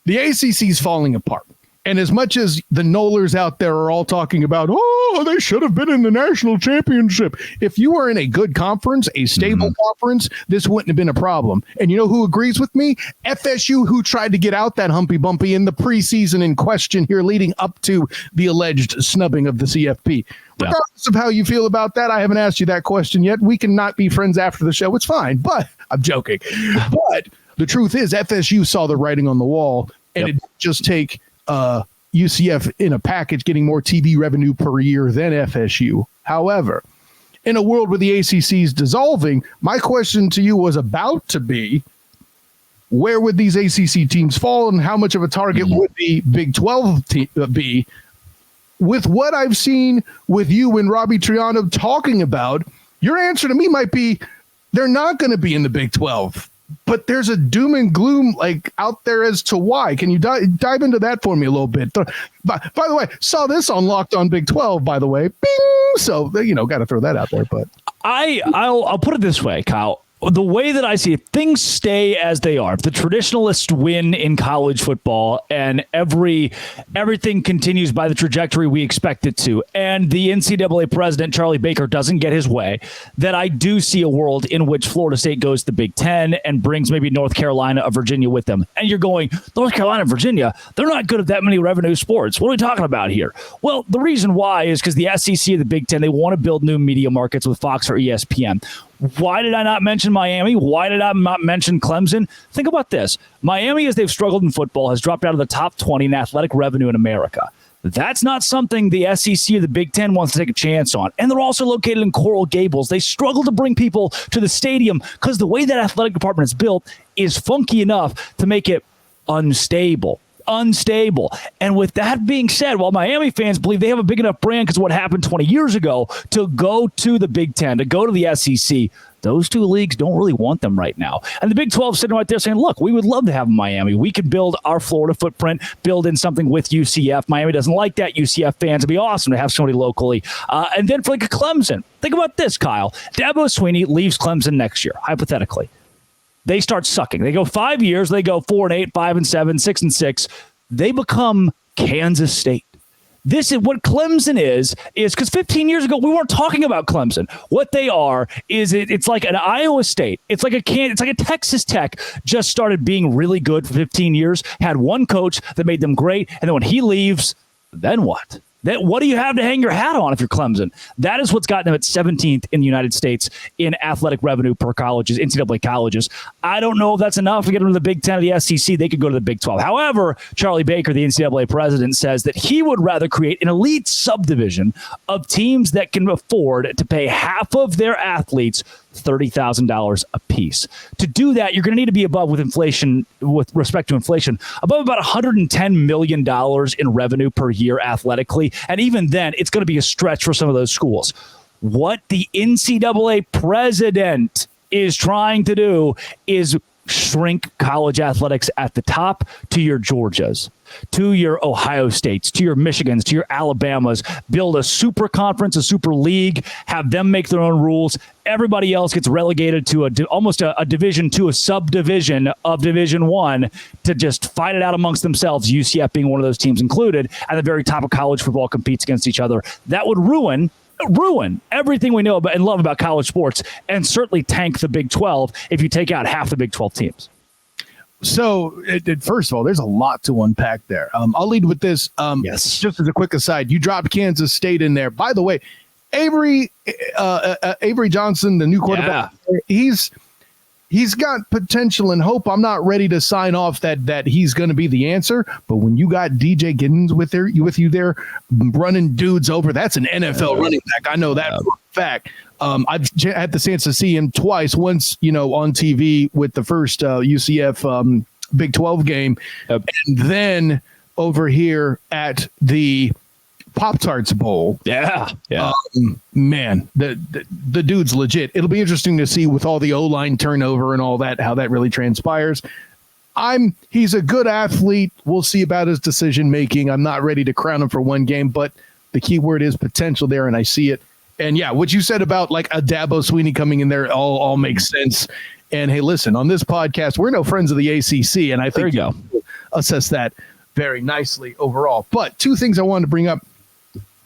the ACC is falling apart. And as much as the Knowlers out there are all talking about, oh, they should have been in the national championship. If you were in a good conference, a stable conference, this wouldn't have been a problem. And you know who agrees with me? FSU, who tried to get out that humpy bumpy in the preseason in question here leading up to the alleged snubbing of the CFP. Regardless of how you feel about that, I haven't asked you that question yet. We can not be friends after the show. It's fine, but I'm joking. But the truth is FSU saw the writing on the wall, and it didn't just take UCF in a package getting more TV revenue per year than FSU. However, in a world where the ACC is dissolving, my question to you was about to be, where would these ACC teams fall and how much of a target would the Big 12 be? With what I've seen with you and Robbie Triano talking about, your answer to me might be they're not going to be in the Big 12. But there's a doom and gloom like out there as to why. Can you dive into that for me a little bit? By the way, saw this on Locked On Big 12, by the way. Bing! So, got to throw that out there. But I'll put it this way, Kyle. The way that I see it, things stay as they are. If the traditionalists win in college football and everything continues by the trajectory we expect it to, and the NCAA president, Charlie Baker, doesn't get his way, that I do see a world in which Florida State goes to the Big Ten and brings maybe North Carolina or Virginia with them. And you're going, North Carolina and Virginia, they're not good at that many revenue sports. What are we talking about here? Well, the reason why is because the SEC and the Big Ten, they want to build new media markets with Fox or ESPN. Why did I not mention Miami? Why did I not mention Clemson? Think about this. Miami, as they've struggled in football, has dropped out of the top 20 in athletic revenue in America. That's not something the SEC or the Big Ten wants to take a chance on. And they're also located in Coral Gables. They struggle to bring people to the stadium because the way that athletic department is built is funky enough to make it unstable. And with that being said, while Miami fans believe they have a big enough brand because of what happened 20 years ago to go to the Big Ten, to go to the SEC, those two leagues don't really want them right now. And the Big 12 sitting right there saying, look, we would love to have Miami. We could build our Florida footprint, build in something with UCF. Miami doesn't like that. UCF fans, it'd be awesome to have somebody locally. And then for like a Clemson, think about this, Kyle. Dabo Swinney leaves Clemson next year, hypothetically. They start sucking. They go 5 years. They go 4-8, 5-7, 6-6. They become Kansas State. This is what Clemson is because 15 years ago we weren't talking about Clemson. What they are is it's like an Iowa State. It's like a Texas Tech just started being really good for 15 years. Had one coach that made them great, and then when he leaves, then what? What do you have to hang your hat on if you're Clemson? That is what's gotten them at 17th in the United States in athletic revenue per colleges, NCAA colleges. I don't know if that's enough to get them to the Big Ten or the SEC. They could go to the Big 12. However, Charlie Baker, the NCAA president, says that he would rather create an elite subdivision of teams that can afford to pay half of their athletes $30,000 a piece. To do that, you're going to need to be above with inflation, with respect to inflation, above about $110 million in revenue per year athletically. And even then, it's going to be a stretch for some of those schools. What the NCAA president is trying to do is shrink college athletics at the top to your Georgias, to your Ohio States, to your Michigans, to your Alabamas, build a super conference, a super league, have them make their own rules. Everybody else gets relegated to almost a Division II, a subdivision of Division I to just fight it out amongst themselves, UCF being one of those teams included. At the very top of college football competes against each other. That would ruin everything we know about and love about college sports, and certainly tank the Big 12 if you take out half the Big 12 teams. So, first of all, there's a lot to unpack there. I'll lead with this. Yes. Just as a quick aside, you dropped Kansas State in there. By the way, Avery Johnson, the new quarterback, he's got potential and hope. I'm not ready to sign off that he's going to be the answer. But when you got DJ Giddens with you there running dudes over, that's an NFL running back. I know that for a fact. I've had the chance to see him twice. Once, on TV with the first UCF Big 12 game, and then over here at the Pop-Tarts Bowl. Yeah. Man, the dude's legit. It'll be interesting to see with all the O-line turnover and all that, how that really transpires. He's a good athlete. We'll see about his decision making. I'm not ready to crown him for one game, but the key word is potential there, and I see it. And yeah, what you said about like a Dabo Swinney coming in there all makes sense. And hey, listen, on this podcast, we're no friends of the ACC, and I think assess that very nicely overall. But two things I wanted to bring up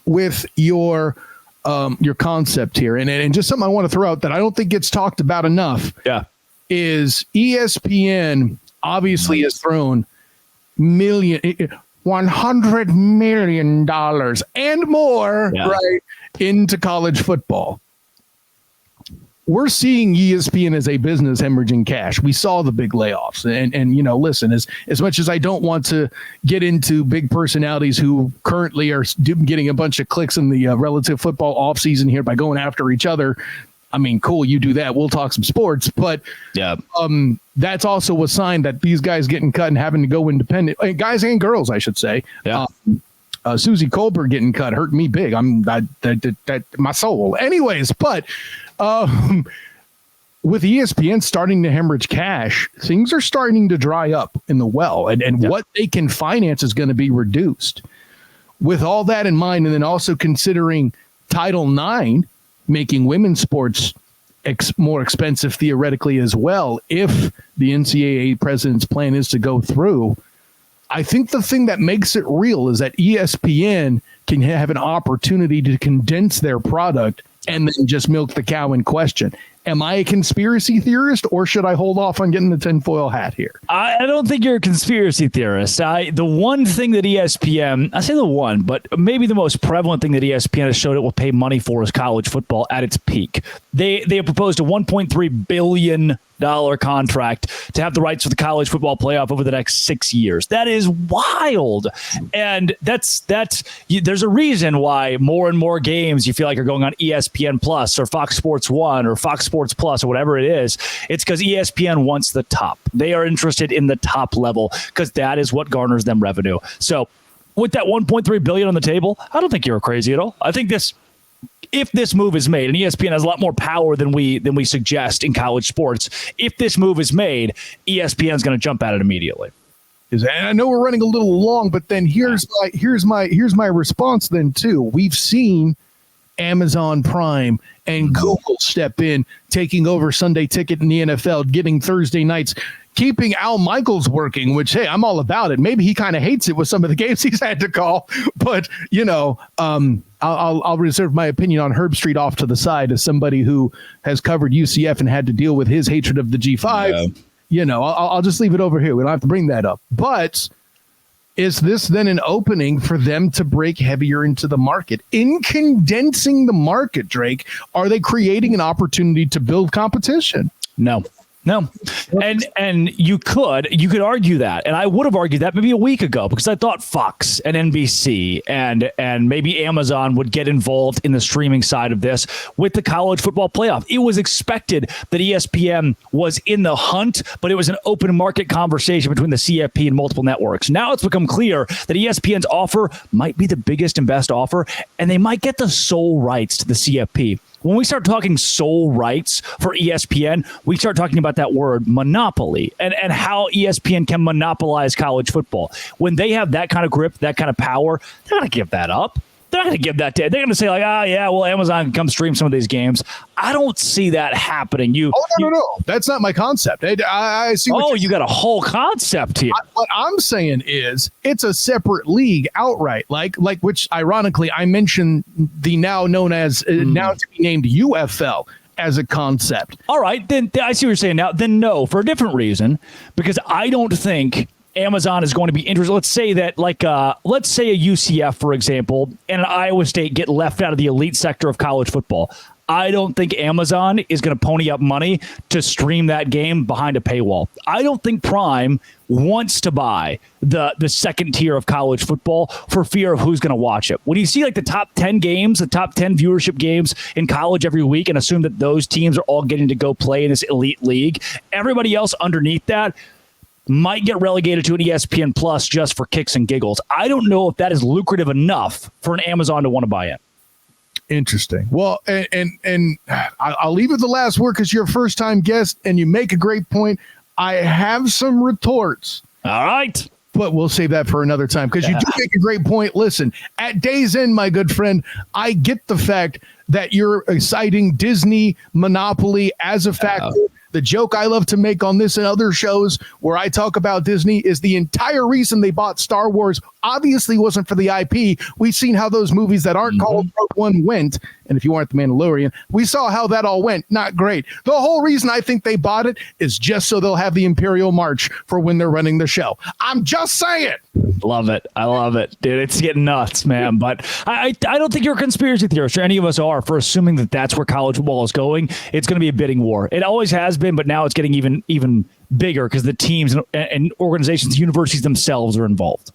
with your concept here, and just something I want to throw out that I don't think gets talked about enough. Yeah, is ESPN obviously has thrown $100 million and more right into college football. We're seeing ESPN as a business hemorrhaging cash. We saw the big layoffs, and listen, as much as I don't want to get into big personalities who currently are getting a bunch of clicks in the relative football offseason here by going after each other. I mean, cool, you do that. We'll talk some sports, but that's also a sign that these guys getting cut and having to go independent, guys and girls, I should say. Yeah. Susie Colbert getting cut hurt me big. That my soul. Anyways, but with ESPN starting to hemorrhage cash, things are starting to dry up in the well, and what they can finance is going to be reduced. With all that in mind, and then also considering Title IX making women's sports more expensive theoretically as well, if the NCAA president's plan is to go through, I think the thing that makes it real is that ESPN can have an opportunity to condense their product and then just milk the cow in question. Am I a conspiracy theorist, or should I hold off on getting the tinfoil hat here? I don't think you're a conspiracy theorist. The one thing that ESPN, I say the one, but maybe the most prevalent thing that ESPN has showed it will pay money for is college football at its peak. They have proposed a $1.3 billion contract to have the rights for the college football playoff over the next 6 years. That is wild. And that's there's a reason why more and more games you feel like are going on ESPN Plus or Fox Sports 1 or Fox Sports Plus or whatever it is. It's because ESPN wants the top. They are interested in the top level because that is what garners them revenue. So with that $1.3 billion on the table, I don't think you're crazy at all. I think if this move is made, and ESPN has a lot more power than we suggest in college sports, if this move is made, ESPN is going to jump at it immediately. And I know we're running a little long, but then here's my response then too. We've seen Amazon Prime and Google step in, taking over Sunday Ticket in the NFL, getting Thursday nights, keeping Al Michaels working, which, hey, I'm all about it. Maybe he kind of hates it with some of the games he's had to call, but I'll reserve my opinion on Herb Street off to the side as somebody who has covered UCF and had to deal with his hatred of the G5. Yeah. I'll just leave it over here. We don't have to bring that up. But is this then an opening for them to break heavier into the market? In condensing the market, Drake, are they creating an opportunity to build competition? No. And you could argue that, and I would have argued that maybe a week ago, because I thought Fox and NBC and maybe Amazon would get involved in the streaming side of this with the college football playoff. It was expected that ESPN was in the hunt, but it was an open market conversation between the CFP and multiple networks. Now it's become clear that ESPN's offer might be the biggest and best offer, and they might get the sole rights to the CFP. When we start talking sole rights for ESPN, we start talking about that word monopoly and how ESPN can monopolize college football. When they have that kind of grip, that kind of power, they're not going to give that up. They're not going to give that to. They're going to say like, Amazon can come stream some of these games. I don't see that happening. No. That's not my concept. I see. You got a whole concept here. What I'm saying is it's a separate league outright. Like which ironically I mentioned the now known as now to be named UFL as a concept. All right, then I see what you're saying now. Then no, for a different reason, because I don't think Amazon is going to be interested. Let's say that, let's say a UCF, for example, and an Iowa State get left out of the elite sector of college football. I don't think Amazon is going to pony up money to stream that game behind a paywall. I don't think Prime wants to buy the second tier of college football for fear of who's going to watch it. When you see like the top 10 games, the top 10 viewership games in college every week, and assume that those teams are all getting to go play in this elite league, everybody else underneath that might get relegated to an ESPN Plus just for kicks and giggles. I don't know if that is lucrative enough for an Amazon to want to buy in. Interesting. Well, and I'll leave it the last word because you're a first-time guest and you make a great point. I have some retorts. All right. But we'll save that for another time because you do make a great point. Listen, at day's end, my good friend, I get the fact that you're citing Disney monopoly as a factor. The joke I love to make on this and other shows where I talk about Disney is the entire reason they bought Star Wars obviously wasn't for the IP. We've seen how those movies that aren't called Rogue One went. And if you aren't the Mandalorian, we saw how that all went. Not great. The whole reason I think they bought it is just so they'll have the Imperial March for when they're running the show. I'm just saying. Love it. I love it, dude. It's getting nuts, man. But I don't think you're a conspiracy theorist, or any of us are, for assuming that that's where college football is going. It's going to be a bidding war. It always has been, but now it's getting even bigger because the teams and organizations, universities themselves are involved.